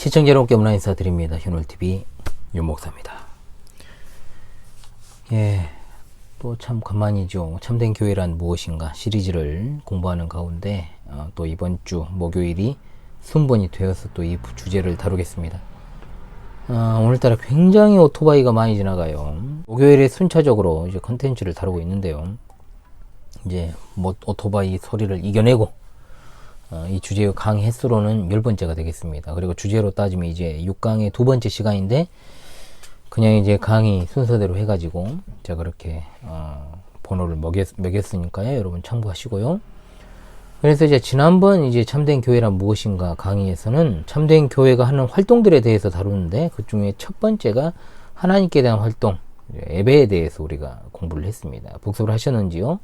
시청자 여러분께 문화 인사드립니다. 현울TV 윤목사입니다. 또 참 간만이죠. 참된 교회란 무엇인가 시리즈를 공부하는 가운데 또 이번 주 목요일이 순번이 되어서 또 이 주제를 다루겠습니다. 오늘따라 굉장히 오토바이가 많이 지나가요. 목요일에 순차적으로 이제 컨텐츠를 다루고 있는데요. 이제 뭐 오토바이 소리를 이겨내고 이 주제의 강의 횟수로는 10번째가 되겠습니다. 그리고 주제로 따지면 이제 6강의 두 번째 시간인데 그냥 이제 강의 순서대로 해가지고 제가 그렇게 번호를 매겼으니까요. 여러분 참고하시고요. 그래서 이제 지난번 이제 참된 교회란 무엇인가 강의에서는 참된 교회가 하는 활동들에 대해서 다루는데 그 중에 첫 번째가 하나님께 대한 활동, 예배에 대해서 우리가 공부를 했습니다. 복습을 하셨는지요?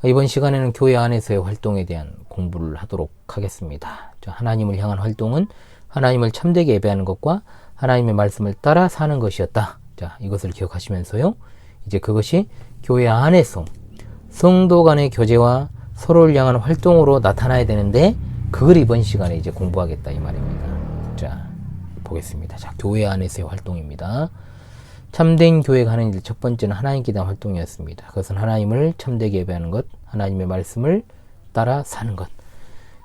이번 시간에는 교회 안에서의 활동에 대한 공부를 하도록 하겠습니다. 하나님을 향한 활동은 하나님을 참되게 예배하는 것과 하나님의 말씀을 따라 사는 것이었다. 자, 이것을 기억하시면서요. 이제 그것이 교회 안에서 성도 간의 교제와 서로를 향한 활동으로 나타나야 되는데 그걸 이번 시간에 이제 공부하겠다 이 말입니다. 자, 보겠습니다. 자, 교회 안에서의 활동입니다. 참된 교회가 하는 일 첫 번째는 하나님께 대한 활동이었습니다. 그것은 하나님을 참되게 예배하는 것, 하나님의 말씀을 따라 사는 것.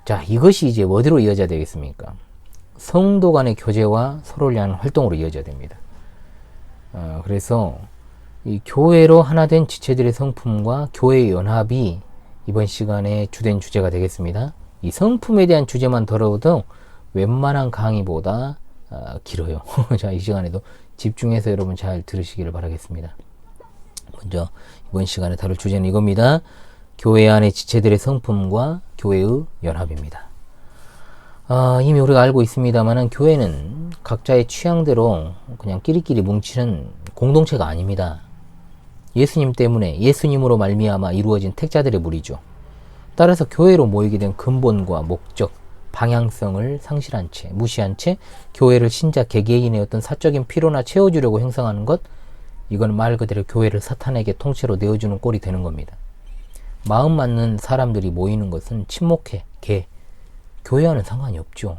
자, 이것이 이제 어디로 이어져야 되겠습니까? 성도 간의 교제와 서로를 향한 활동으로 이어져야 됩니다. 그래서 이 교회로 하나 된 지체들의 성품과 교회의 연합이 이번 시간에 주된 주제가 되겠습니다. 이 성품에 대한 주제만 다뤄도 웬만한 강의보다 길어요. 자, 이 시간에도 집중해서 여러분 잘 들으시기를 바라겠습니다. 먼저 이번 시간에 다룰 주제는 이겁니다. 교회 안의 지체들의 성품과 교회의 연합입니다. 이미 우리가 알고 있습니다만 교회는 각자의 취향대로 그냥 끼리끼리 뭉치는 공동체가 아닙니다. 예수님 때문에 예수님으로 말미암아 이루어진 택자들의 무리죠. 따라서 교회로 모이게 된 근본과 목적, 방향성을 상실한 채, 무시한 채 교회를 신자 개개인의 어떤 사적인 필요나 채워주려고 형성하는 것, 이건 말 그대로 교회를 사탄에게 통째로 내어주는 꼴이 되는 겁니다. 마음 맞는 사람들이 모이는 것은 친목회, 교회와는 상관이 없죠.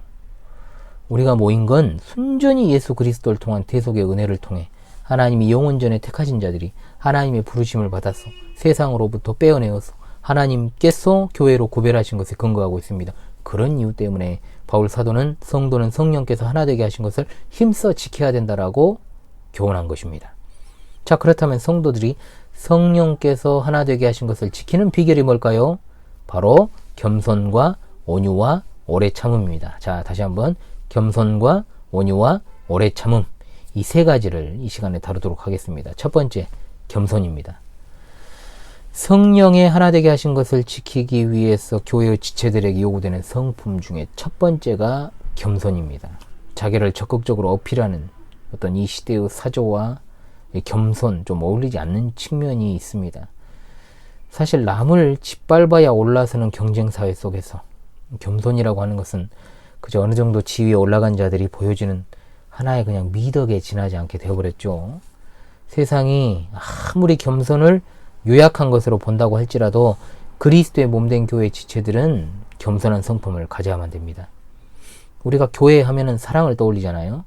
우리가 모인 건 순전히 예수 그리스도를 통한 대속의 은혜를 통해 하나님이 영원전에 택하신 자들이 하나님의 부르심을 받아서 세상으로부터 빼어내어서 하나님께서 교회로 구별하신 것에 근거하고 있습니다. 그런 이유 때문에 바울 사도는 성도는 성령께서 하나 되게 하신 것을 힘써 지켜야 된다라고 교훈한 것입니다. 자, 그렇다면 성도들이 성령께서 하나 되게 하신 것을 지키는 비결이 뭘까요? 바로 겸손과 온유와 오래 참음입니다. 자, 다시 한번 겸손과 온유와 오래 참음, 이 세 가지를 이 시간에 다루도록 하겠습니다. 첫 번째, 겸손입니다. 성령의 하나 되게 하신 것을 지키기 위해서 교회의 지체들에게 요구되는 성품 중에 첫 번째가 겸손입니다. 자기를 적극적으로 어필하는 어떤 이 시대의 사조와 겸손, 좀 어울리지 않는 측면이 있습니다. 사실 남을 짓밟아야 올라서는 경쟁사회 속에서 겸손이라고 하는 것은 그저 어느 정도 지위에 올라간 자들이 보여주는 하나의 그냥 미덕에 지나지 않게 되어버렸죠. 세상이 아무리 겸손을 요약한 것으로 본다고 할지라도 그리스도의 몸된 교회 지체들은 겸손한 성품을 가져야만 됩니다. 우리가 교회 하면은 사랑을 떠올리잖아요.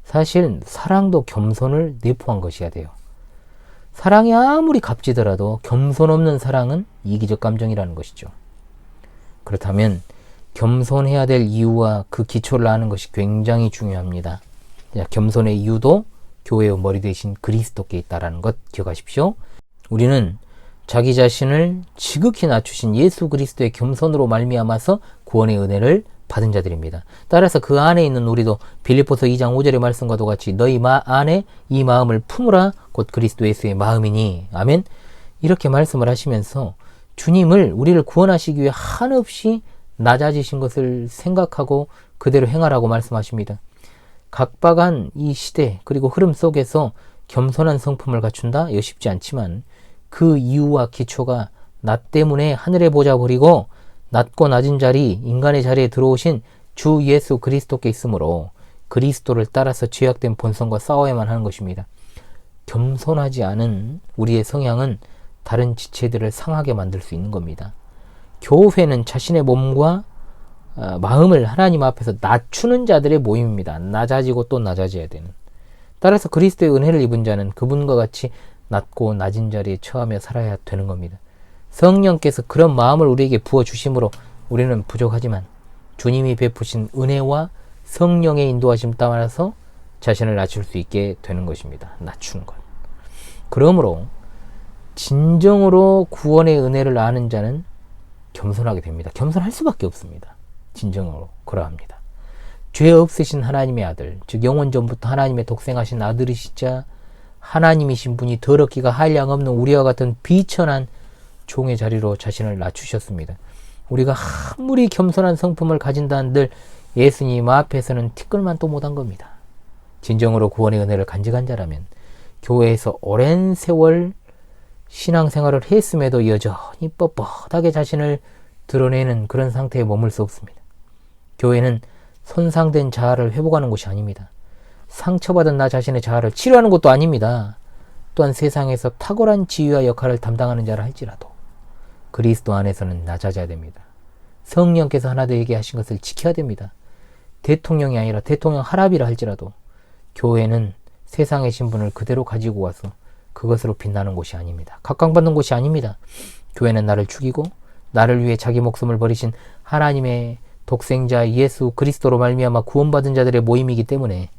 사실 사랑도 겸손을 내포한 것이어야 돼요. 사랑이 아무리 값지더라도 겸손 없는 사랑은 이기적 감정이라는 것이죠. 그렇다면 겸손해야 될 이유와 그 기초를 아는 것이 굉장히 중요합니다. 겸손의 이유도 교회의 머리 대신 그리스도께 있다는 것 기억하십시오. 우리는 자기 자신을 지극히 낮추신 예수 그리스도의 겸손으로 말미암아서 구원의 은혜를 받은 자들입니다. 따라서 그 안에 있는 우리도 빌립보서 2장 5절의 말씀과도 같이 너희 안에 이 마음을 품으라 곧 그리스도 예수의 마음이니 아멘. 이렇게 말씀을 하시면서 주님을 우리를 구원하시기 위해 한없이 낮아지신 것을 생각하고 그대로 행하라고 말씀하십니다. 각박한 이 시대 그리고 흐름 속에서 겸손한 성품을 갖춘다? 이거 쉽지 않지만 그 이유와 기초가 나 때문에 하늘의 보좌 버리고 낮고 낮은 자리, 인간의 자리에 들어오신 주 예수 그리스도께 있으므로 그리스도를 따라서 죄악된 본성과 싸워야만 하는 것입니다. 겸손하지 않은 우리의 성향은 다른 지체들을 상하게 만들 수 있는 겁니다. 교회는 자신의 몸과 마음을 하나님 앞에서 낮추는 자들의 모임입니다. 낮아지고 또 낮아져야 되는. 따라서 그리스도의 은혜를 입은 자는 그분과 같이 낮고 낮은 자리에 처하며 살아야 되는 겁니다. 성령께서 그런 마음을 우리에게 부어주심으로 우리는 부족하지만 주님이 베푸신 은혜와 성령의 인도하심 따라서 자신을 낮출 수 있게 되는 것입니다. 낮추는 것. 그러므로 진정으로 구원의 은혜를 아는 자는 겸손하게 됩니다. 겸손할 수밖에 없습니다. 진정으로 그러합니다. 죄 없으신 하나님의 아들, 즉 영원 전부터 하나님의 독생하신 아들이시자 하나님이신 분이 더럽기가 한량없는 우리와 같은 비천한 종의 자리로 자신을 낮추셨습니다. 우리가 아무리 겸손한 성품을 가진다 한들 예수님 앞에서는 티끌만도 못한 겁니다. 진정으로 구원의 은혜를 간직한 자라면 교회에서 오랜 세월 신앙생활을 했음에도 여전히 뻣뻣하게 자신을 드러내는 그런 상태에 머물 수 없습니다. 교회는 손상된 자아를 회복하는 곳이 아닙니다. 상처받은 나 자신의 자아를 치료하는 것도 아닙니다. 또한 세상에서 탁월한 지위와 역할을 담당하는 자라 할지라도 그리스도 안에서는 낮아져야 됩니다. 성령께서 하나 되게 하신 것을 지켜야 됩니다. 대통령이 아니라 대통령 하랍이라 할지라도 교회는 세상의 신분을 그대로 가지고 와서 그것으로 빛나는 곳이 아닙니다. 각광받는 곳이 아닙니다. 교회는 나를 죽이고 나를 위해 자기 목숨을 버리신 하나님의 독생자 예수 그리스도로 말미암아 구원받은 자들의 모임이기 때문에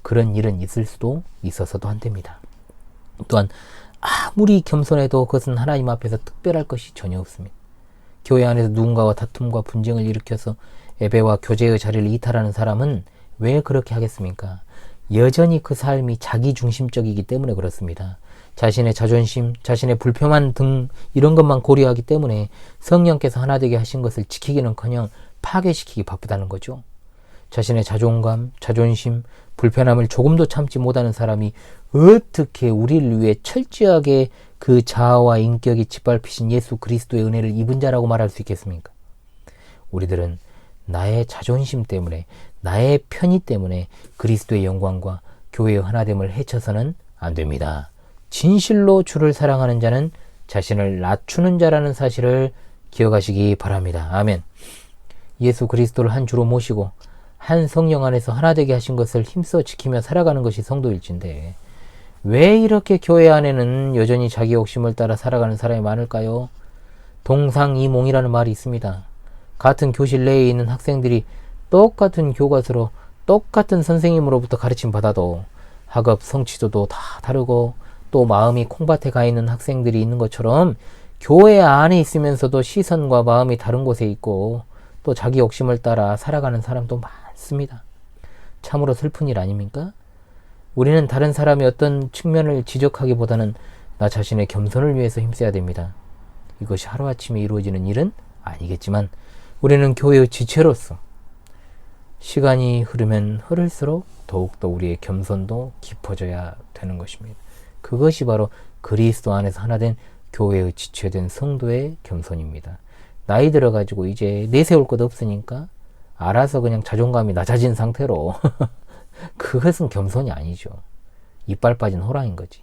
그런 일은 있을 수도 있어서도 안 됩니다. 또한 아무리 겸손해도 그것은 하나님 앞에서 특별할 것이 전혀 없습니다. 교회 안에서 누군가와 다툼과 분쟁을 일으켜서 예배와 교제의 자리를 이탈하는 사람은 왜 그렇게 하겠습니까? 여전히 그 삶이 자기중심적이기 때문에 그렇습니다. 자신의 자존심, 자신의 불평만 등 이런 것만 고려하기 때문에 성령께서 하나 되게 하신 것을 지키기는커녕 파괴시키기 바쁘다는 거죠. 자신의 자존감, 자존심, 불편함을 조금도 참지 못하는 사람이 어떻게 우리를 위해 철저하게 그 자아와 인격이 짓밟히신 예수 그리스도의 은혜를 입은 자라고 말할 수 있겠습니까? 우리들은 나의 자존심 때문에, 나의 편의 때문에 그리스도의 영광과 교회의 하나됨을 해쳐서는 안 됩니다. 진실로 주를 사랑하는 자는 자신을 낮추는 자라는 사실을 기억하시기 바랍니다. 아멘. 예수 그리스도를 한 주로 모시고 한 성령 안에서 하나 되게 하신 것을 힘써 지키며 살아가는 것이 성도일진데 왜 이렇게 교회 안에는 여전히 자기 욕심을 따라 살아가는 사람이 많을까요? 동상이몽이라는 말이 있습니다. 같은 교실 내에 있는 학생들이 똑같은 교과서로 똑같은 선생님으로부터 가르침 받아도 학업 성취도도 다 다르고 또 마음이 콩밭에 가 있는 학생들이 있는 것처럼 교회 안에 있으면서도 시선과 마음이 다른 곳에 있고 또 자기 욕심을 따라 살아가는 사람도 많습니다. 참으로 슬픈 일 아닙니까? 우리는 다른 사람의 어떤 측면을 지적하기보다는 나 자신의 겸손을 위해서 힘써야 됩니다. 이것이 하루아침에 이루어지는 일은 아니겠지만 우리는 교회의 지체로서 시간이 흐르면 흐를수록 더욱더 우리의 겸손도 깊어져야 되는 것입니다. 그것이 바로 그리스도 안에서 하나된 교회의 지체된 성도의 겸손입니다. 나이 들어가지고 이제 내세울 것 없으니까 알아서 그냥 자존감이 낮아진 상태로 그것은 겸손이 아니죠. 이빨 빠진 호랑인 거지.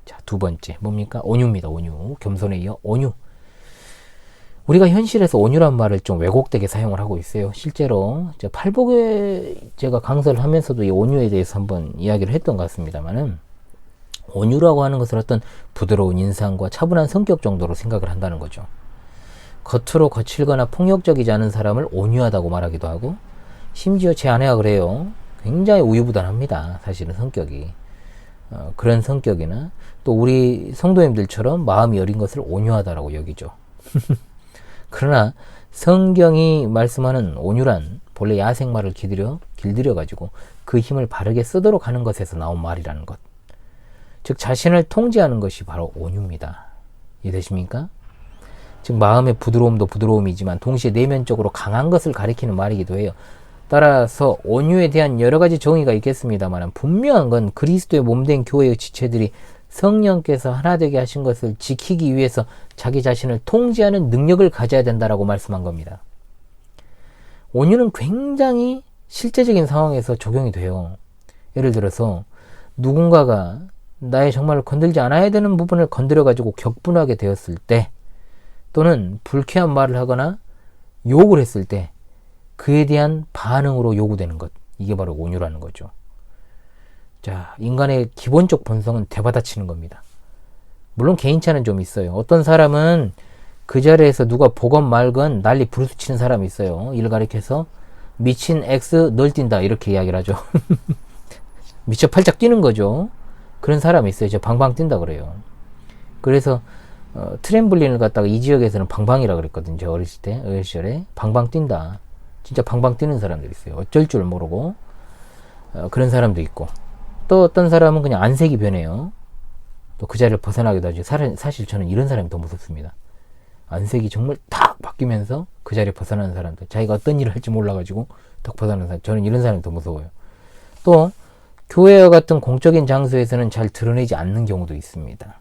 자, 두 번째 뭡니까? 온유입니다. 온유. 겸손에 이어 온유. 우리가 현실에서 온유란 말을 좀 왜곡되게 사용을 하고 있어요. 실제로 팔복에 제가 강설을 하면서도 이 온유에 대해서 한번 이야기를 했던 것 같습니다만은 온유라고 하는 것은 어떤 부드러운 인상과 차분한 성격 정도로 생각을 한다는 거죠. 겉으로 거칠거나 폭력적이지 않은 사람을 온유하다고 말하기도 하고 심지어 제 아내가 그래요. 굉장히 우유부단합니다. 사실은 성격이. 그런 성격이나 또 우리 성도님들처럼 마음이 여린 것을 온유하다라고 여기죠. 그러나 성경이 말씀하는 온유란 본래 야생말을 길들여 가지고 그 힘을 바르게 쓰도록 하는 것에서 나온 말이라는 것. 즉 자신을 통제하는 것이 바로 온유입니다. 이해되십니까? 즉 마음의 부드러움도 부드러움이지만 동시에 내면적으로 강한 것을 가리키는 말이기도 해요. 따라서 온유에 대한 여러 가지 정의가 있겠습니다만 분명한 건 그리스도의 몸된 교회의 지체들이 성령께서 하나 되게 하신 것을 지키기 위해서 자기 자신을 통제하는 능력을 가져야 된다라고 말씀한 겁니다. 온유는 굉장히 실제적인 상황에서 적용이 돼요. 예를 들어서 누군가가 나의 정말 건들지 않아야 되는 부분을 건드려가지고 격분하게 되었을 때 또는 불쾌한 말을 하거나 욕을 했을 때 그에 대한 반응으로 요구되는 것. 이게 바로 온유라는 거죠. 자, 인간의 기본적 본성은 되받아치는 겁니다. 물론 개인차는 좀 있어요. 어떤 사람은 그 자리에서 누가 보건 말건 난리 부르스치는 사람이 있어요. 이를 가리켜서 미친 X 널 뛴다 이렇게 이야기를 하죠. 미쳐 팔짝 뛰는 거죠. 그런 사람이 있어요. 저 방방 뛴다 그래요. 그래서 트램블린을 갖다가 이 지역에서는 방방이라 그랬거든요. 저 어릴 시절에 방방 뛴다. 진짜 방방 뛰는 사람들이 있어요. 어쩔 줄 모르고 그런 사람도 있고, 또 어떤 사람은 그냥 안색이 변해요. 또 그 자리를 벗어나기도 하죠. 사실 저는 이런 사람이 더 무섭습니다. 안색이 정말 탁 바뀌면서 그 자리에 벗어나는 사람들, 자기가 어떤 일을 할지 몰라가지고 딱 벗어나는 사람, 저는 이런 사람이 더 무서워요. 또 교회와 같은 공적인 장소에서는 잘 드러내지 않는 경우도 있습니다.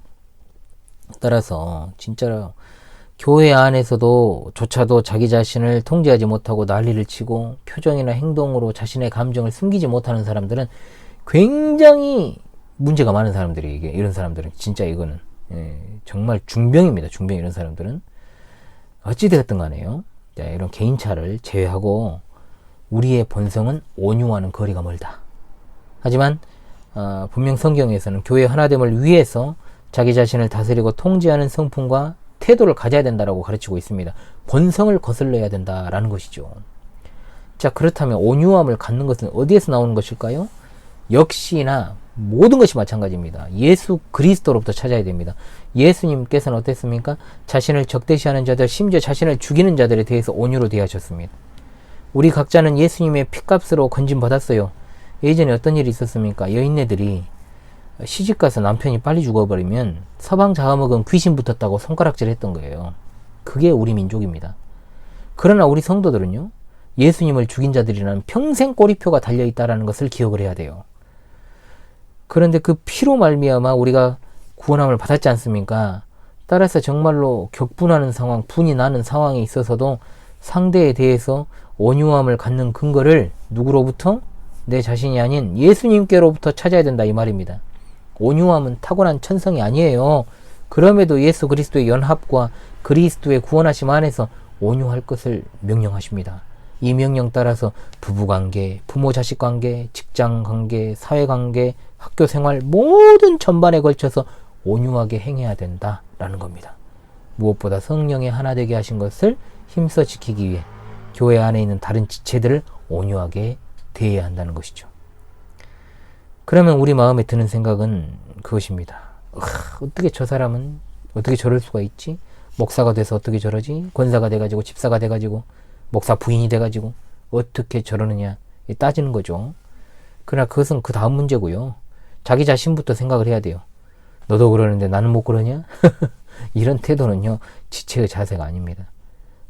따라서 진짜로 교회 안에서도 조차도 자기 자신을 통제하지 못하고 난리를 치고 표정이나 행동으로 자신의 감정을 숨기지 못하는 사람들은 굉장히 문제가 많은 사람들이, 이런 사람들은 진짜 이거는 정말 중병입니다. 중병. 이런 사람들은 어찌되었든 간에요. 자, 이런 개인차를 제외하고 우리의 본성은 온유와는 거리가 멀다. 하지만 분명 성경에서는 교회 하나됨을 위해서 자기 자신을 다스리고 통제하는 성품과 태도를 가져야 된다라고 가르치고 있습니다. 본성을 거슬러야 된다라는 것이죠. 자, 그렇다면 온유함을 갖는 것은 어디에서 나오는 것일까요? 역시나 모든 것이 마찬가지입니다. 예수 그리스도로부터 찾아야 됩니다. 예수님께서는 어땠습니까? 자신을 적대시하는 자들, 심지어 자신을 죽이는 자들에 대해서 온유로 대하셨습니다. 우리 각자는 예수님의 피값으로 건진받았어요. 예전에 어떤 일이 있었습니까? 여인네들이 시집가서 남편이 빨리 죽어버리면 서방 자아먹은 귀신 붙었다고 손가락질 했던 거예요. 그게 우리 민족입니다. 그러나 우리 성도들은요, 예수님을 죽인 자들이라는 평생 꼬리표가 달려있다는 것을 기억을 해야 돼요. 그런데 그 피로 말미암아 우리가 구원함을 받았지 않습니까? 따라서 정말로 격분하는 상황, 분이 나는 상황에 있어서도 상대에 대해서 온유함을 갖는 근거를 누구로부터? 내 자신이 아닌 예수님께로부터 찾아야 된다, 이 말입니다. 온유함은 타고난 천성이 아니에요. 그럼에도 예수 그리스도의 연합과 그리스도의 구원하심 안에서 온유할 것을 명령하십니다. 이 명령 따라서 부부관계, 부모-자식 관계, 직장관계, 사회관계, 학교생활 모든 전반에 걸쳐서 온유하게 행해야 된다라는 겁니다. 무엇보다 성령의 하나 되게 하신 것을 힘써 지키기 위해 교회 안에 있는 다른 지체들을 온유하게 대해야 한다는 것이죠. 그러면 우리 마음에 드는 생각은 그것입니다. 어떻게 저 사람은 어떻게 저럴 수가 있지? 목사가 돼서 어떻게 저러지? 권사가 돼가지고, 집사가 돼가지고, 목사 부인이 돼가지고 어떻게 저러느냐 따지는 거죠. 그러나 그것은 그 다음 문제고요. 자기 자신부터 생각을 해야 돼요. 너도 그러는데 나는 못 그러냐? 이런 태도는요, 지체의 자세가 아닙니다.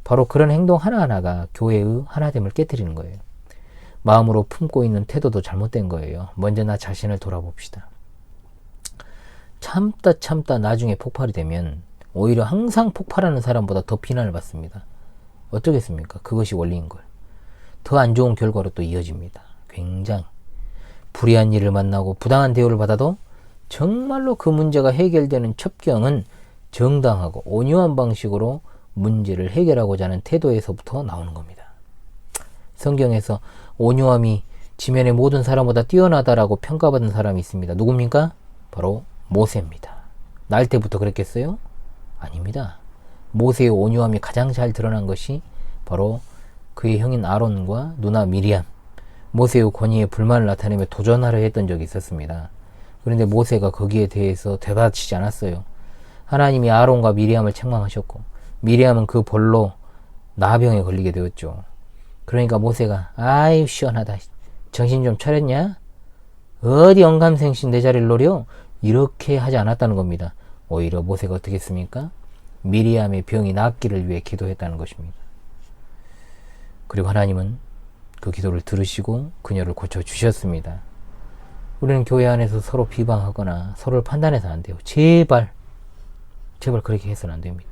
바로 그런 행동 하나하나가 교회의 하나됨을 깨뜨리는 거예요. 마음으로 품고 있는 태도도 잘못된 거예요. 먼저 나 자신을 돌아봅시다. 참다 나중에 폭발이 되면 오히려 항상 폭발하는 사람보다 더 비난을 받습니다. 어쩌겠습니까? 그것이 원리인 걸. 더 안 좋은 결과로 또 이어집니다. 굉장히 불의한 일을 만나고 부당한 대우를 받아도 정말로 그 문제가 해결되는 첩경은 정당하고 온유한 방식으로 문제를 해결하고자 하는 태도에서부터 나오는 겁니다. 성경에서 온유함이 지면의 모든 사람보다 뛰어나다라고 평가받은 사람이 있습니다. 누굽니까? 바로 모세입니다. 날 때부터 그랬겠어요? 아닙니다. 모세의 온유함이 가장 잘 드러난 것이 바로 그의 형인 아론과 누나 미리암, 모세의 권위에 불만을 나타내며 도전하려 했던 적이 있었습니다. 그런데 모세가 거기에 대해서 되받치지 않았어요. 하나님이 아론과 미리암을 책망하셨고, 미리암은 그 벌로 나병에 걸리게 되었죠. 그러니까 모세가 아유 시원하다, 정신 좀 차렸냐? 어디 영감생신 내 자리를 노려? 이렇게 하지 않았다는 겁니다. 오히려 모세가 어떻게 했습니까? 미리암의 병이 낫기를 위해 기도했다는 것입니다. 그리고 하나님은 그 기도를 들으시고 그녀를 고쳐주셨습니다. 우리는 교회 안에서 서로 비방하거나 서로를 판단해서는 안 돼요. 제발 그렇게 해서는 안 됩니다.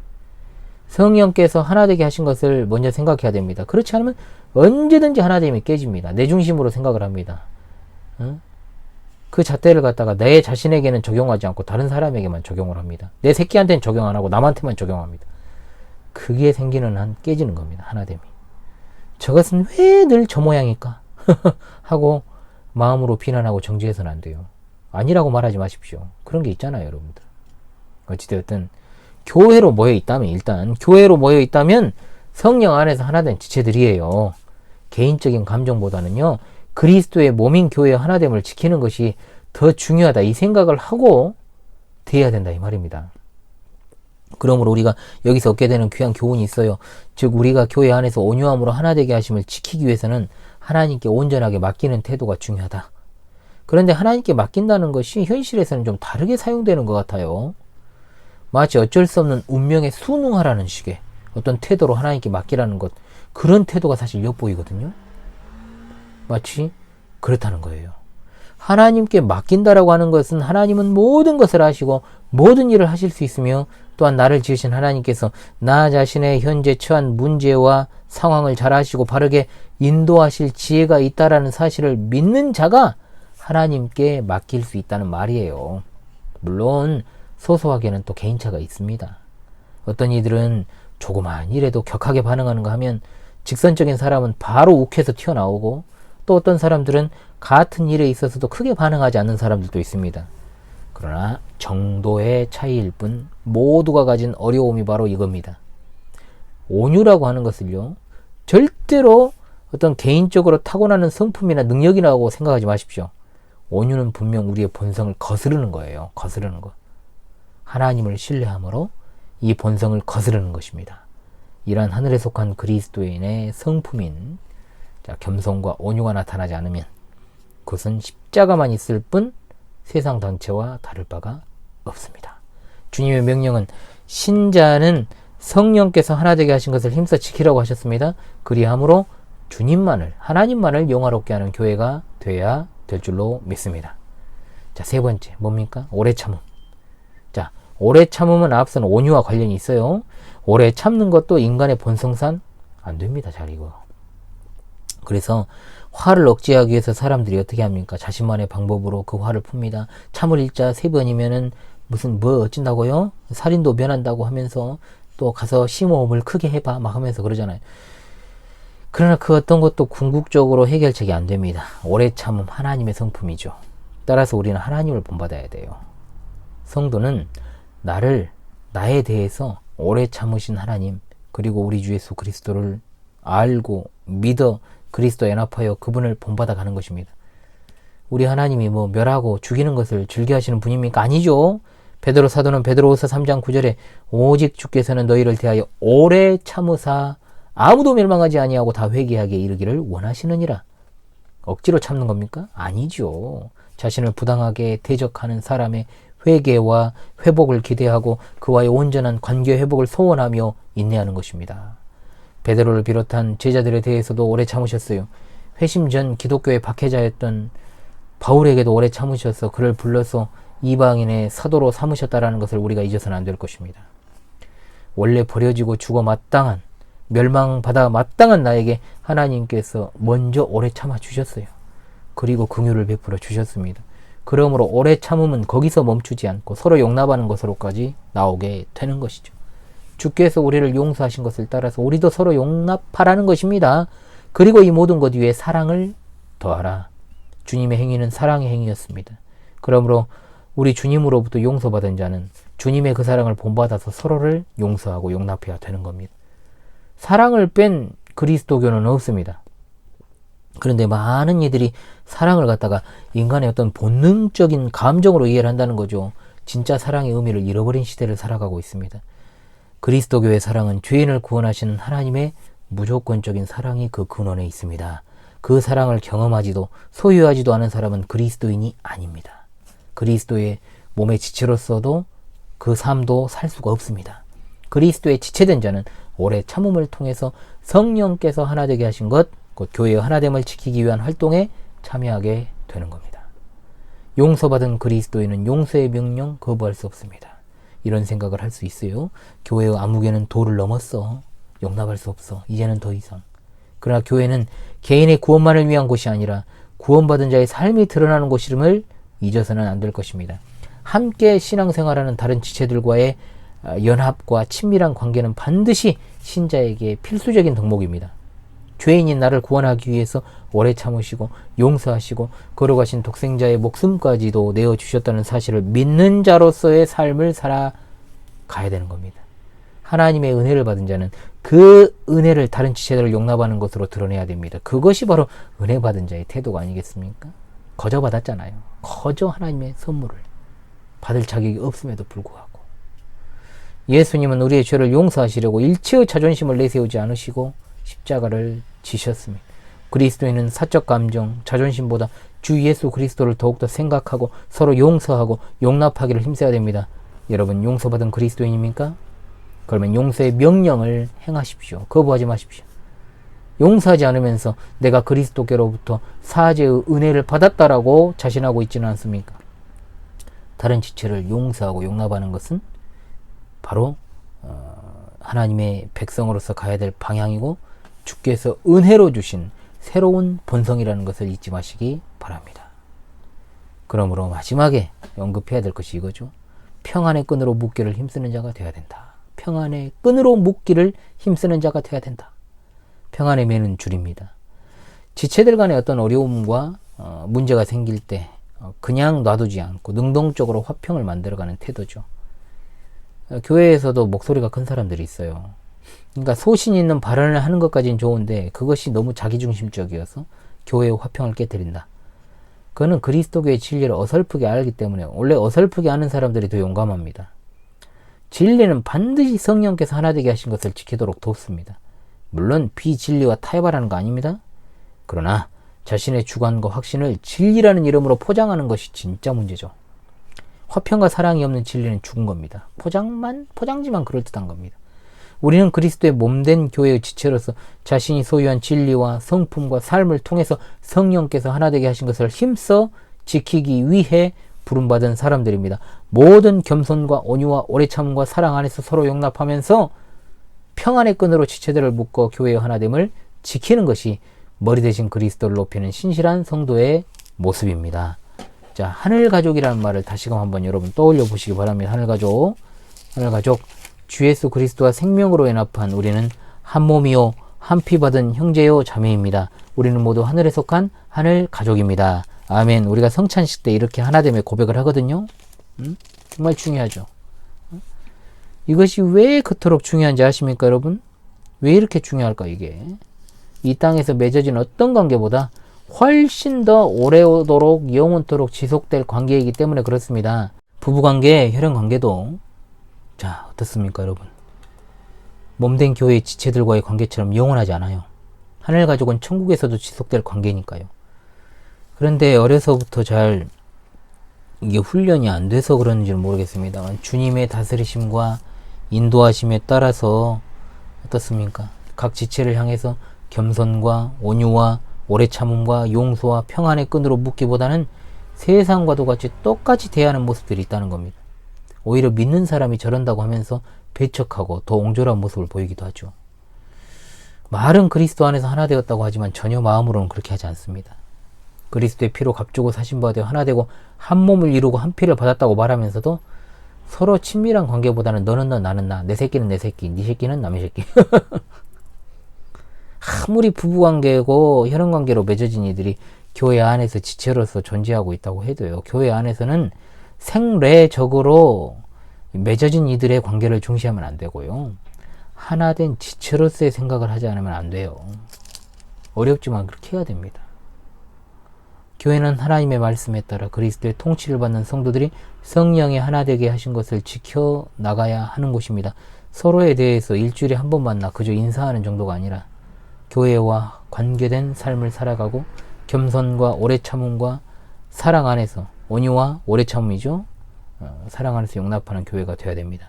성령께서 하나되게 하신 것을 먼저 생각해야 됩니다. 그렇지 않으면 언제든지 하나됨이 깨집니다. 내 중심으로 생각을 합니다. 그 잣대를 갖다가 내 자신에게는 적용하지 않고 다른 사람에게만 적용을 합니다. 내 새끼한테는 적용 안 하고 남한테만 적용합니다. 그게 생기는 한 깨지는 겁니다. 하나됨이. 저것은 왜 늘 저 모양일까? 하고 마음으로 비난하고 정죄해서는 안 돼요. 아니라고 말하지 마십시오. 그런 게 있잖아요, 여러분들. 어찌되었든 교회로 모여 있다면, 일단 교회로 모여 있다면 성령 안에서 하나된 지체들이에요. 개인적인 감정보다는요, 그리스도의 몸인 교회의 하나됨을 지키는 것이 더 중요하다, 이 생각을 하고 돼야 된다, 이 말입니다. 그러므로 우리가 여기서 얻게 되는 귀한 교훈이 있어요. 즉 우리가 교회 안에서 온유함으로 하나되게 하심을 지키기 위해서는 하나님께 온전하게 맡기는 태도가 중요하다. 그런데 하나님께 맡긴다는 것이 현실에서는 좀 다르게 사용되는 것 같아요. 마치 어쩔 수 없는 운명에 순응하라는 식의 어떤 태도로 하나님께 맡기라는 것, 그런 태도가 사실 엿보이거든요. 마치 그렇다는 거예요. 하나님께 맡긴다라고 하는 것은 하나님은 모든 것을 아시고 모든 일을 하실 수 있으며, 또한 나를 지으신 하나님께서 나 자신의 현재 처한 문제와 상황을 잘 아시고 바르게 인도하실 지혜가 있다라는 사실을 믿는 자가 하나님께 맡길 수 있다는 말이에요. 물론 소소하게는 또 개인차가 있습니다. 어떤 이들은 조그만 일에도 격하게 반응하는가 하면 직선적인 사람은 바로 욱해서 튀어나오고, 또 어떤 사람들은 같은 일에 있어서도 크게 반응하지 않는 사람들도 있습니다. 그러나 정도의 차이일 뿐 모두가 가진 어려움이 바로 이겁니다. 온유라고 하는 것을요, 절대로 어떤 개인적으로 타고나는 성품이나 능력이라고 생각하지 마십시오. 온유는 분명 우리의 본성을 거스르는 거예요. 거스르는 것. 하나님을 신뢰함으로 이 본성을 거스르는 것입니다. 이러한 하늘에 속한 그리스도인의 성품인 겸손과 온유가 나타나지 않으면 그것은 십자가만 있을 뿐 세상 전체와 다를 바가 없습니다. 주님의 명령은 신자는 성령께서 하나 되게 하신 것을 힘써 지키라고 하셨습니다. 그리함으로 주님만을, 하나님만을 영화롭게 하는 교회가 돼야 될 줄로 믿습니다. 자, 세 번째 뭡니까? 오래 참음. 자, 오래 참음은 앞선 온유와 관련이 있어요. 오래 참는 것도 인간의 본성상 안 됩니다. 잘 이거. 그래서 화를 억제하기 위해서 사람들이 어떻게 합니까? 자신만의 방법으로 그 화를 풉니다. 참을 일자 3번이면은 무슨 뭐 어쩐다고요? 살인도 면한다고 하면서 또 가서 심호흡을 크게 해봐 막 하면서 그러잖아요. 그러나 그 어떤 것도 궁극적으로 해결책이 안 됩니다. 오래 참음 하나님의 성품이죠. 따라서 우리는 하나님을 본받아야 돼요. 성도는 나에 대해서 오래 참으신 하나님, 그리고 우리 주 예수 그리스도를 알고 믿어 그리스도에 연합하여 그분을 본받아 가는 것입니다. 우리 하나님이 뭐 멸하고 죽이는 것을 즐겨하시는 분입니까? 아니죠. 베드로 사도는 베드로후서 3장 9절에 오직 주께서는 너희를 대하여 오래 참으사 아무도 멸망하지 아니하고 다 회개하게 이르기를 원하시느니라. 억지로 참는 겁니까? 아니죠. 자신을 부당하게 대적하는 사람의 회개와 회복을 기대하고 그와의 온전한 관계 회복을 소원하며 인내하는 것입니다. 베드로를 비롯한 제자들에 대해서도 오래 참으셨어요. 회심 전 기독교의 박해자였던 바울에게도 오래 참으셔서 그를 불러서 이방인의 사도로 삼으셨다라는 것을 우리가 잊어서는 안 될 것입니다. 원래 버려지고 죽어 마땅한, 멸망받아 마땅한 나에게 하나님께서 먼저 오래 참아 주셨어요. 그리고 긍휼을 베풀어 주셨습니다. 그러므로 오래 참음은 거기서 멈추지 않고 서로 용납하는 것으로까지 나오게 되는 것이죠. 주께서 우리를 용서하신 것을 따라서 우리도 서로 용납하라는 것입니다. 그리고 이 모든 것 위에 사랑을 더하라. 주님의 행위는 사랑의 행위였습니다. 그러므로 우리 주님으로부터 용서받은 자는 주님의 그 사랑을 본받아서 서로를 용서하고 용납해야 되는 겁니다. 사랑을 뺀 그리스도교는 없습니다. 그런데 많은 이들이 사랑을 갖다가 인간의 어떤 본능적인 감정으로 이해를 한다는 거죠. 진짜 사랑의 의미를 잃어버린 시대를 살아가고 있습니다. 그리스도교의 사랑은 죄인을 구원하시는 하나님의 무조건적인 사랑이 그 근원에 있습니다. 그 사랑을 경험하지도 소유하지도 않은 사람은 그리스도인이 아닙니다. 그리스도의 몸의 지체로서도 그 삶도 살 수가 없습니다. 그리스도의 지체된 자는 오래 참음을 통해서 성령께서 하나 되게 하신 것, 곧 교회의 하나됨을 지키기 위한 활동에 참여하게 되는 겁니다. 용서받은 그리스도인은 용서의 명령 거부할 수 없습니다. 이런 생각을 할 수 있어요. 교회의 암흑에는 도를 넘었어. 용납할 수 없어. 이제는 더 이상. 그러나 교회는 개인의 구원만을 위한 곳이 아니라 구원받은 자의 삶이 드러나는 곳임을 잊어서는 안 될 것입니다. 함께 신앙생활하는 다른 지체들과의 연합과 친밀한 관계는 반드시 신자에게 필수적인 덕목입니다. 죄인인 나를 구원하기 위해서 오래 참으시고 용서하시고 걸어가신 독생자의 목숨까지도 내어주셨다는 사실을 믿는 자로서의 삶을 살아가야 되는 겁니다. 하나님의 은혜를 받은 자는 그 은혜를 다른 지체들을 용납하는 것으로 드러내야 됩니다. 그것이 바로 은혜 받은 자의 태도가 아니겠습니까? 거저 받았잖아요. 거저 하나님의 선물을 받을 자격이 없음에도 불구하고 예수님은 우리의 죄를 용서하시려고 일체의 자존심을 내세우지 않으시고 십자가를 지셨습니다. 그리스도인은 사적 감정, 자존심보다 주 예수 그리스도를 더욱더 생각하고 서로 용서하고 용납하기를 힘써야 됩니다. 여러분 용서받은 그리스도인입니까? 그러면 용서의 명령을 행하십시오. 거부하지 마십시오. 용서하지 않으면서 내가 그리스도께로부터 사죄의 은혜를 받았다라고 자신하고 있지는 않습니까? 다른 지체를 용서하고 용납하는 것은 바로 하나님의 백성으로서 가야 될 방향이고 주께서 은혜로 주신 새로운 본성이라는 것을 잊지 마시기 바랍니다. 그러므로 마지막에 언급해야 될 것이 이거죠. 평안의 끈으로 묶기를 힘쓰는 자가 되어야 된다. 평안의 끈으로 묶기를 힘쓰는 자가 되어야 된다. 평안의 매는 줄입니다. 지체들 간의 어떤 어려움과 문제가 생길 때 그냥 놔두지 않고 능동적으로 화평을 만들어가는 태도죠. 교회에서도 목소리가 큰 사람들이 있어요. 그러니까 소신 있는 발언을 하는 것까지는 좋은데 그것이 너무 자기중심적이어서 교회의 화평을 깨뜨린다. 그거는 그리스도교의 진리를 어설프게 알기 때문에 원래 어설프게 아는 사람들이 더 용감합니다. 진리는 반드시 성령께서 하나 되게 하신 것을 지키도록 돕습니다. 물론 비진리와 타협하라는 거 아닙니다. 그러나 자신의 주관과 확신을 진리라는 이름으로 포장하는 것이 진짜 문제죠. 화평과 사랑이 없는 진리는 죽은 겁니다. 포장지만 그럴듯한 겁니다. 우리는 그리스도의 몸된 교회의 지체로서 자신이 소유한 진리와 성품과 삶을 통해서 성령께서 하나 되게 하신 것을 힘써 지키기 위해 부름받은 사람들입니다. 모든 겸손과 온유와 오래 참음과 사랑 안에서 서로 용납하면서 평안의 끈으로 지체들을 묶어 교회의 하나됨을 지키는 것이 머리 대신 그리스도를 높이는 신실한 성도의 모습입니다. 자, 하늘가족이라는 말을 다시금 한번 여러분 떠올려 보시기 바랍니다. 하늘가족, 주 예수 그리스도와 생명으로 연합한 우리는 한 몸이요 한 피 받은 형제요 자매입니다. 우리는 모두 하늘에 속한 하늘가족입니다. 아멘. 우리가 성찬식 때 이렇게 하나됨의 고백을 하거든요. 정말 중요하죠. 이것이 왜 그토록 중요한지 아십니까, 여러분? 왜 이렇게 중요할까, 이게? 이 땅에서 맺어진 어떤 관계보다 훨씬 더 오래오도록 영원토록 지속될 관계이기 때문에 그렇습니다. 부부관계, 혈연관계도 자, 어떻습니까, 여러분? 몸된 교회의 지체들과의 관계처럼 영원하지 않아요. 하늘가족은 천국에서도 지속될 관계니까요. 그런데 어려서부터 잘 이게 훈련이 안 돼서 그런지는 모르겠습니다만 주님의 다스리심과 인도하심에 따라서 어떻습니까? 각 지체를 향해서 겸손과 온유와 오래 참음과 용서와 평안의 끈으로 묶기보다는 세상과도 같이 똑같이 대하는 모습들이 있다는 겁니다. 오히려 믿는 사람이 저런다고 하면서 배척하고 더 옹졸한 모습을 보이기도 하죠. 말은 그리스도 안에서 하나 되었다고 하지만 전혀 마음으로는 그렇게 하지 않습니다. 그리스도의 피로 값주고 사신 바 되어 하나 되고 한 몸을 이루고 한 피를 받았다고 말하면서도 서로 친밀한 관계보다는 너는 너 나는 나, 내 새끼는 내 새끼, 네 새끼는 남의 새끼. 아무리 부부관계고 혈연관계로 맺어진 이들이 교회 안에서 지체로서 존재하고 있다고 해도요, 교회 안에서는 생례적으로 맺어진 이들의 관계를 중시하면 안 되고요, 하나된 지체로서의 생각을 하지 않으면 안 돼요. 어렵지만 그렇게 해야 됩니다. 교회는 하나님의 말씀에 따라 그리스도의 통치를 받는 성도들이 성령이 하나 되게 하신 것을 지켜나가야 하는 곳입니다. 서로에 대해서 일주일에 한 번 만나 그저 인사하는 정도가 아니라 교회와 관계된 삶을 살아가고 겸손과 오래 참음과 사랑 안에서, 온유와 오래 참음이죠, 사랑 안에서 용납하는 교회가 되어야 됩니다.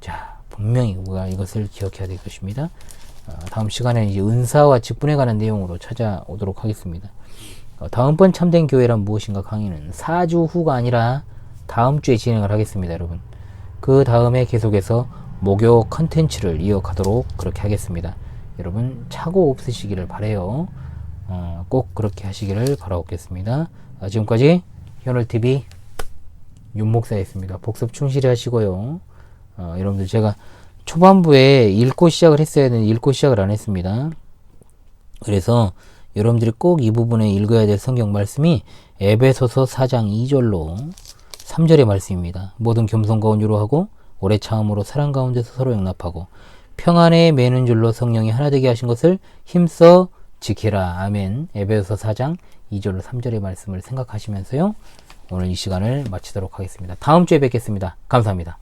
자, 분명히 우리가 이것을 기억해야 될 것입니다. 다음 시간에는 이제 은사와 직분에 관한 내용으로 찾아오도록 하겠습니다. 다음번 참된 교회란 무엇인가 강의는 4주 후가 아니라 다음 주에 진행을 하겠습니다, 여러분. 그 다음에 계속해서 목요 컨텐츠를 이어가도록 그렇게 하겠습니다. 여러분 착오 없으시기를 바라요. 꼭 그렇게 하시기를 바라겠습니다. 지금까지 현월TV 윤목사였습니다. 복습 충실히 하시고요. 여러분들 제가 초반부에 읽고 시작을 했어야 되는데 읽고 시작을 안 했습니다. 그래서 여러분들이 꼭 이 부분에 읽어야 될 성경 말씀이 에베소서 4장 2절로 3절의 말씀입니다. 모든 겸손과 온유로 하고 오래 참음으로 사랑 가운데서 서로 용납하고 평안에 매는 줄로 성령이 하나 되게 하신 것을 힘써 지키라. 아멘. 에베소서 4장 2절로 3절의 말씀을 생각하시면서요. 오늘 이 시간을 마치도록 하겠습니다. 다음 주에 뵙겠습니다. 감사합니다.